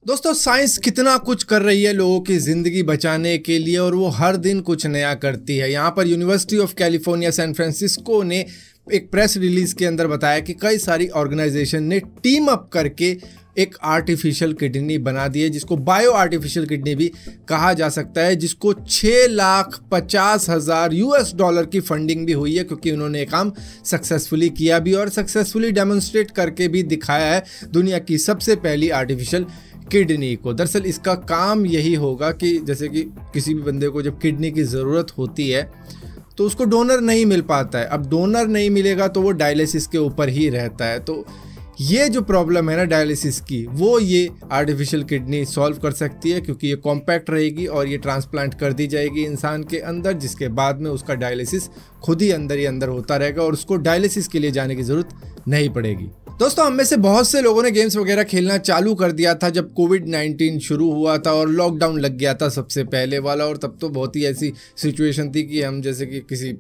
दोस्तों, साइंस कितना कुछ कर रही है लोगों की जिंदगी बचाने के लिए और वो हर दिन कुछ नया करती है। यहाँ पर university of California San Francisco ने एक प्रेस रिलीज के अंदर बताया कि कई सारी ऑर्गेनाइजेशन ने टीम अप करके एक आर्टिफिशियल किडनी बना दी है, जिसको बायो आर्टिफिशियल किडनी भी कहा जा सकता है, जिसको $6,50,000 की फंडिंग भी हुई है, क्योंकि उन्होंने काम सक्सेसफुली किया भी और सक्सेसफुली डेमोन्स्ट्रेट करके भी दिखाया है दुनिया की सबसे पहली आर्टिफिशियल किडनी को। दरअसल इसका काम यही होगा कि जैसे कि किसी भी बंदे को जब किडनी की ज़रूरत होती है तो उसको डोनर नहीं मिल पाता है। अब डोनर नहीं मिलेगा तो वो डायलिसिस के ऊपर ही रहता है। तो ये जो प्रॉब्लम है ना डायलिसिस की, वो ये आर्टिफिशियल किडनी सॉल्व कर सकती है, क्योंकि ये कॉम्पैक्ट रहेगी और ये ट्रांसप्लांट कर दी जाएगी इंसान के अंदर, जिसके बाद में उसका डायलिसिस खुद ही अंदर होता रहेगा और उसको डायलिसिस के लिए जाने की ज़रूरत नहीं पड़ेगी। दोस्तों, हम में से बहुत से लोगों ने गेम्स वगैरह खेलना चालू कर दिया था जब कोविड-19 शुरू हुआ था और लॉकडाउन लग गया था सबसे पहले वाला, और तब तो बहुत ही ऐसी सिचुएशन थी कि हम जैसे कि किसी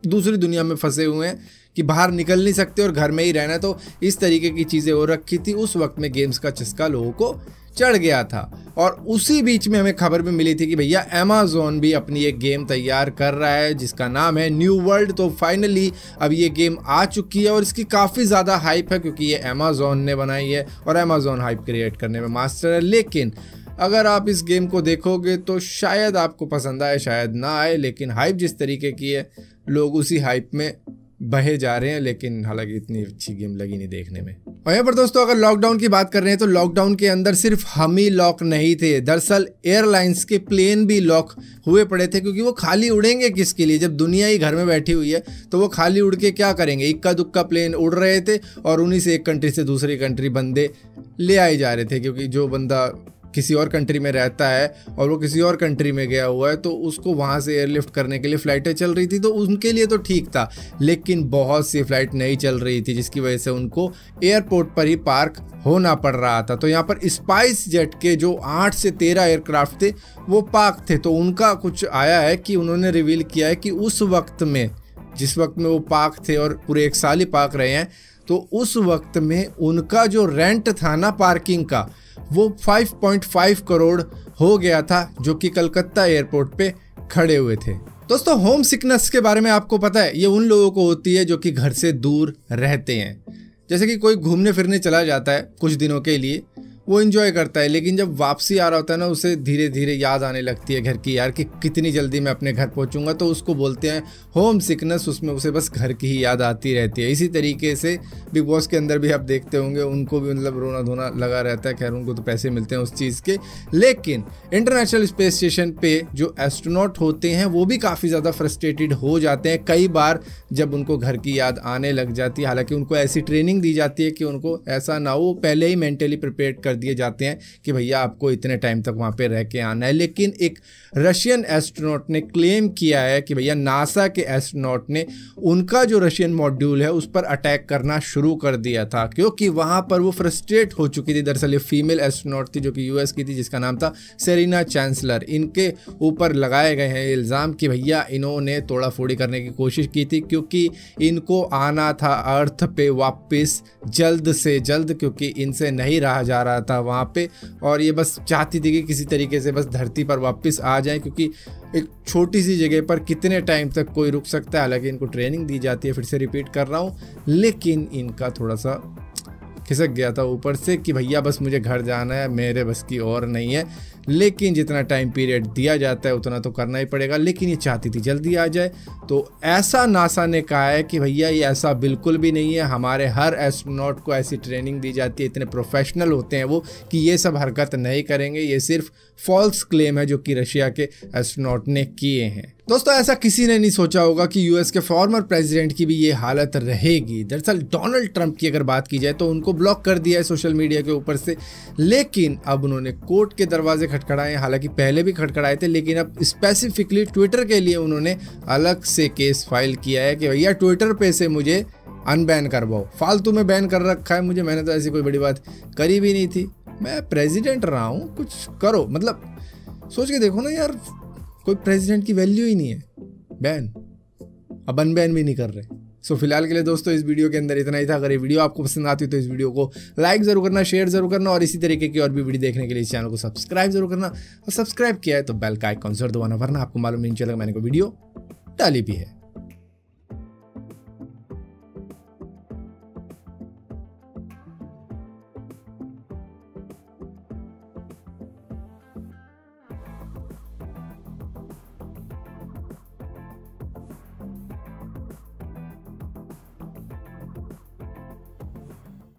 दूसरी दुनिया में फंसे हुए हैं कि बाहर निकल नहीं सकते और घर में ही रहना, तो इस तरीके की चीज़ें हो रखी थी। उस वक्त में गेम्स का चस्का लोगों को चढ़ गया था और उसी बीच में हमें खबर भी मिली थी कि भैया अमेज़न भी अपनी एक गेम तैयार कर रहा है जिसका नाम है न्यू वर्ल्ड। तो फाइनली अब ये गेम आ चुकी है और इसकी काफ़ी ज़्यादा हाइप है, क्योंकि ये अमेज़न ने बनाई है और अमेज़न हाइप क्रिएट करने में मास्टर है। लेकिन अगर आप इस गेम को देखोगे तो शायद आपको पसंद आए, शायद ना आए, लेकिन हाइप जिस तरीके की है लोग उसी हाइप में बहे जा रहे हैं। लेकिन हालांकि इतनी अच्छी गेम लगी नहीं देखने में। और यहाँ पर दोस्तों, अगर लॉकडाउन की बात कर रहे हैं तो लॉकडाउन के अंदर सिर्फ हम ही लॉक नहीं थे, दरअसल एयरलाइंस के प्लेन भी लॉक हुए पड़े थे, क्योंकि वो खाली उड़ेंगे किसके लिए? जब दुनिया ही घर में बैठी हुई है तो वो खाली उड़ के क्या करेंगे? इक्का दुक्का प्लेन उड़ रहे थे और उन्हीं से एक कंट्री से दूसरी कंट्री बंदे ले आए जा रहे थे, क्योंकि जो बंदा किसी और कंट्री में रहता है और वो किसी और कंट्री में गया हुआ है तो उसको वहाँ से एयरलिफ्ट करने के लिए फ़्लाइटें चल रही थी, तो उनके लिए तो ठीक था। लेकिन बहुत सी फ़्लाइट नहीं चल रही थी, जिसकी वजह से उनको एयरपोर्ट पर ही पार्क होना पड़ रहा था। तो यहाँ पर स्पाइस जेट के जो 8 से 13 एयरक्राफ्ट थे वो पार्क थे। तो उनका कुछ आया है कि उन्होंने रिवील किया है कि उस वक्त में, जिस वक्त में वो पार्क थे और पूरे 1 साल ही पार्क रहे हैं, तो उस वक्त में उनका जो रेंट था ना पार्किंग का, वो 5.5 करोड़ हो गया था, जो कि कलकत्ता एयरपोर्ट पे खड़े हुए थे। दोस्तों, होम सिकनेस के बारे में आपको पता है, ये उन लोगों को होती है जो कि घर से दूर रहते हैं। जैसे कि कोई घूमने फिरने चला जाता है कुछ दिनों के लिए, वो एंजॉय करता है, लेकिन जब वापसी आ रहा होता है ना, उसे धीरे धीरे याद आने लगती है घर की, यार कि कितनी जल्दी मैं अपने घर पहुंचूंगा। तो उसको बोलते हैं होम सिकनेस, उसमें उसे बस घर की ही याद आती रहती है। इसी तरीके से बिग बॉस के अंदर भी आप देखते होंगे, उनको भी मतलब रोना धोना लगा रहता है। खैर, उनको तो पैसे मिलते हैं उस चीज़ के, लेकिन इंटरनेशनल स्पेस स्टेशन पे जो एस्ट्रोनॉट होते हैं वो भी काफ़ी ज़्यादा फ्रस्ट्रेटेड हो जाते हैं कई बार जब उनको घर की याद आने लग जाती है। हालांकि उनको ऐसी ट्रेनिंग दी जाती है कि उनको ऐसा ना हो, पहले ही मेंटली प्रिपेयर कर दिए जाते हैं कि भैया आपको इतने टाइम तक वहां पे रह के आना है। लेकिन एक रशियन एस्ट्रोनॉट ने क्लेम किया है कि भैया नासा के एस्ट्रोनॉट ने उनका जो रशियन मॉड्यूल है उस पर अटैक करना शुरू कर दिया था, क्योंकि वहां पर वो फ्रस्ट्रेट हो चुकी थी। दरअसल ये फीमेल एस्ट्रोनॉट थी जो कि यूएस की थी, जिसका नाम था सेरिना चांसलर। इनके ऊपर लगाए गए हैं इल्ज़ाम कि भैया इन्होंने तोड़ाफोड़ी करने की कोशिश की थी, क्योंकि इनको आना था अर्थ पे वापस जल्द से जल्द, क्योंकि इनसे नहीं रहा जा रहा था वहाँ पे, और ये बस चाहती थी कि किसी तरीके से बस धरती पर वापस आ जाए, क्योंकि एक छोटी सी जगह पर कितने टाइम तक कोई रुक सकता है। हालांकि इनको ट्रेनिंग दी जाती है, फिर से रिपीट कर रहा हूँ, लेकिन इनका थोड़ा सा खिसक गया था ऊपर से कि भैया बस मुझे घर जाना है, मेरे बस की और नहीं है। लेकिन जितना टाइम पीरियड दिया जाता है उतना तो करना ही पड़ेगा, लेकिन ये चाहती थी जल्दी आ जाए। तो ऐसा नासा ने कहा है कि भैया ये ऐसा बिल्कुल भी नहीं है, हमारे हर एस्ट्रोनॉट को ऐसी ट्रेनिंग दी जाती है, इतने प्रोफेशनल होते हैं वो कि ये सब हरकत नहीं करेंगे। ये सिर्फ फॉल्स क्लेम है जो कि रशिया के एस्ट्रोनॉट ने किए हैं। दोस्तों, ऐसा किसी ने नहीं सोचा होगा कि यूएस के फॉर्मर प्रेसिडेंट की भी ये हालत रहेगी। दरअसल डोनाल्ड ट्रंप की अगर बात की जाए तो उनको ब्लॉक कर दिया है सोशल मीडिया के ऊपर से, लेकिन अब उन्होंने कोर्ट के दरवाजे खटखड़ाए। हालांकि पहले भी खटखड़ाए थे, लेकिन अब स्पेसिफिकली ट्विटर के लिए उन्होंने अलग से केस फाइल किया है कि भैया ट्विटर पे से मुझे अनबैन करवाओ, फालतू में बैन कर रखा है मुझे, मैंने तो ऐसी कोई बड़ी बात करी भी नहीं थी, मैं प्रेसिडेंट रहा हूँ, कुछ करो। मतलब सोच के देखो ना यार, कोई प्रेसिडेंट की वैल्यू ही नहीं है, बैन, अब अनबैन भी नहीं कर रहे, सो फिलहाल के लिए दोस्तों इस वीडियो के अंदर इतना ही था। अगर ये वीडियो आपको पसंद आती है तो इस वीडियो को लाइक जरूर करना, शेयर जरूर करना और इसी तरीके की और भी वीडियो देखने के लिए इस चैनल को सब्सक्राइब जरूर करना। और सब्सक्राइब किया है तो बेल का आइकॉन जरूर दबाना, वरना आपको मालूम नहीं चलेगा मैंने कोई वीडियो डाली भी है।